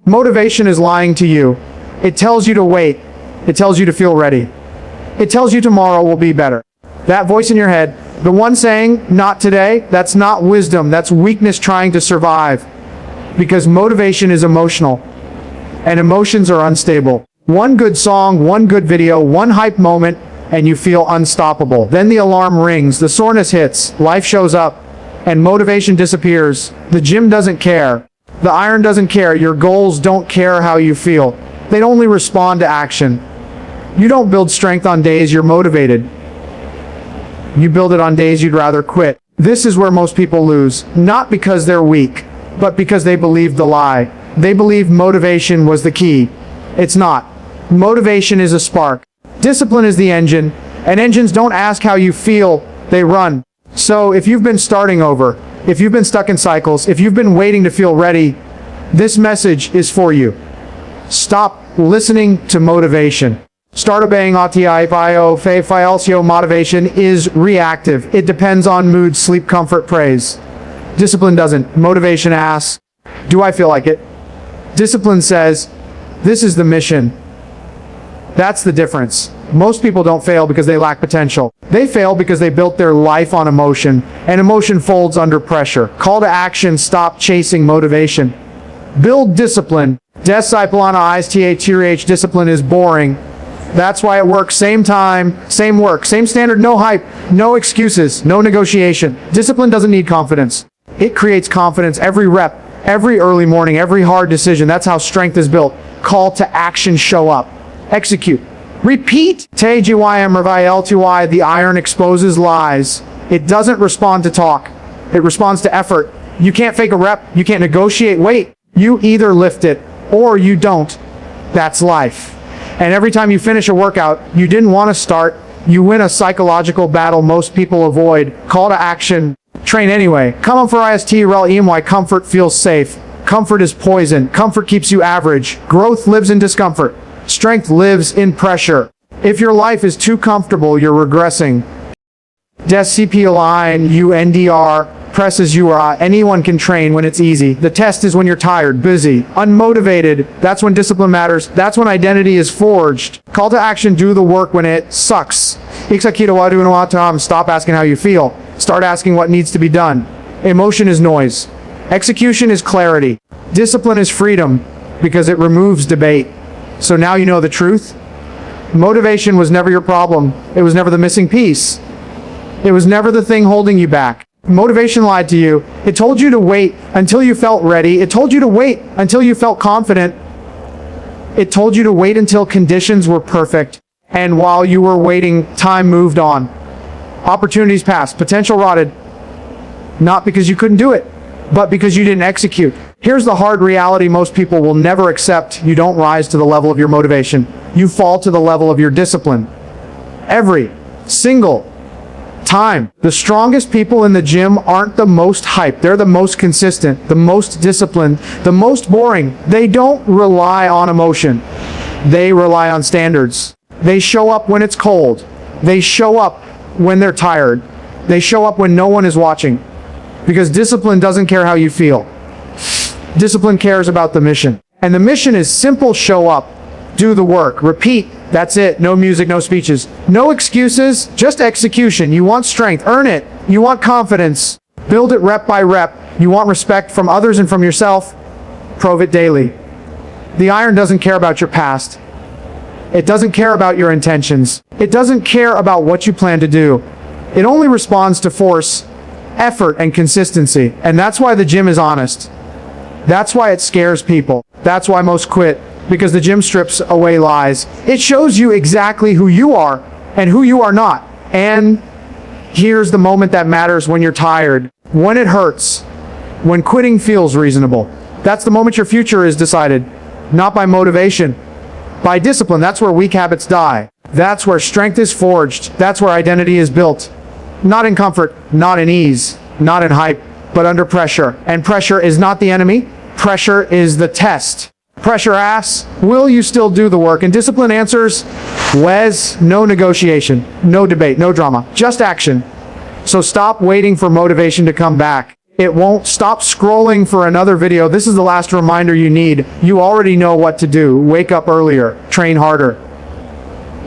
Motivation is lying to you. It tells you to wait. It tells you to feel ready. It tells you tomorrow will be better. That voice in your head, the one saying, not today, that's not wisdom. That's weakness trying to survive. Because motivation is emotional. And emotions are unstable. One good song, one good video, one hype moment, and you feel unstoppable. Then the alarm rings, the soreness hits, life shows up, and motivation disappears. The gym doesn't care. The iron doesn't care. Your goals don't care how you feel. They only respond to action. You don't build strength on days you're motivated. You build it on days you'd rather quit. This is where most people lose, not because they're weak, but because they believed the lie. They believed motivation was the key. It's not. Motivation is a spark. Discipline is the engine, and engines don't ask how you feel, they run. So if you've been starting over, if you've been stuck in cycles, if you've been waiting to feel ready, this message is for you. Stop listening to motivation. Start obeying motivation is reactive. It depends on mood, sleep, comfort, praise. Discipline doesn't. Motivation asks, do I feel like it? Discipline says, this is the mission. That's the difference. Most people don't fail because they lack potential. They fail because they built their life on emotion, and emotion folds under pressure. Call to action, stop chasing motivation. Build discipline. Discipline is boring. That's why it works. Same time, same work, same standard, no hype, no excuses, no negotiation. Discipline doesn't need confidence. It creates confidence every rep, every early morning, every hard decision. That's how strength is built. Call to action, show up. Execute. Repeat. The iron exposes lies. It doesn't respond to talk. It responds to effort. You can't fake a rep. You can't negotiate. Wait. You either lift it or you don't. That's life. And every time you finish a workout you didn't want to start, you win a psychological battle most people avoid. Call to action. Train anyway. Come on for IST-REL-EMY. Comfort feels safe. Comfort is poison. Comfort keeps you average. Growth lives in discomfort. Strength lives in pressure. If your life is too comfortable, you're regressing. UNDR presses you. Anyone can train when it's easy. The test is when you're tired, busy, unmotivated. That's when discipline matters. That's when identity is forged. Call to action, do the work when it sucks. Stop asking how you feel. Start asking what needs to be done. Emotion is noise. Execution is clarity. Discipline is freedom because it removes debate. So now you know the truth. Motivation was never your problem. It was never the missing piece. It was never the thing holding you back. Motivation lied to you. It told you to wait until you felt ready. It told you to wait until you felt confident. It told you to wait until conditions were perfect. And while you were waiting, time moved on. Opportunities passed. Potential rotted. Not because you couldn't do it, but because you didn't execute. Here's the hard reality most people will never accept. You don't rise to the level of your motivation. You fall to the level of your discipline. Every single time. The strongest people in the gym aren't the most hyped. They're the most consistent, the most disciplined, the most boring. They don't rely on emotion. They rely on standards. They show up when it's cold. They show up when they're tired. They show up when no one is watching. Because discipline doesn't care how you feel. Discipline cares about the mission. And the mission is simple: show up, do the work, repeat. That's it. No music, no speeches, no excuses, just execution. You want strength, earn it. You want confidence, build it rep by rep. You want respect from others and from yourself, prove it daily. The iron doesn't care about your past. It doesn't care about your intentions. It doesn't care about what you plan to do. It only responds to force, effort, and consistency. And that's why the gym is honest. That's why it scares people. That's why most quit. Because the gym strips away lies. It shows you exactly who you are and who you are not. And here's the moment that matters: when you're tired, when it hurts, when quitting feels reasonable. That's the moment your future is decided. Not by motivation, by discipline. That's where weak habits die. That's where strength is forged. That's where identity is built. Not in comfort, not in ease, not in hype, but under pressure. And pressure is not the enemy. Pressure is the test. Pressure asks, will you still do the work? And discipline answers, Wes, no negotiation, no debate, no drama, just action. So stop waiting for motivation to come back. It won't. Stop scrolling for another video. This is the last reminder you need. You already know what to do. Wake up earlier. Train harder.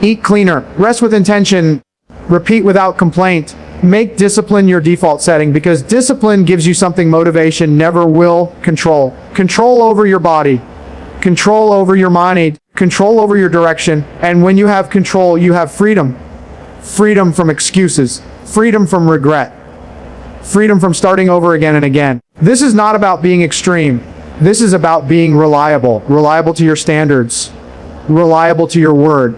Eat cleaner. Rest with intention. Repeat without complaint. Make discipline your default setting, because discipline gives you something motivation never will. Control. Control over your body. Control over your mind. Control over your direction. And when you have control, you have freedom. Freedom from excuses. Freedom from regret. Freedom from starting over again and again. This is not about being extreme. This is about being reliable. Reliable to your standards. Reliable to your word.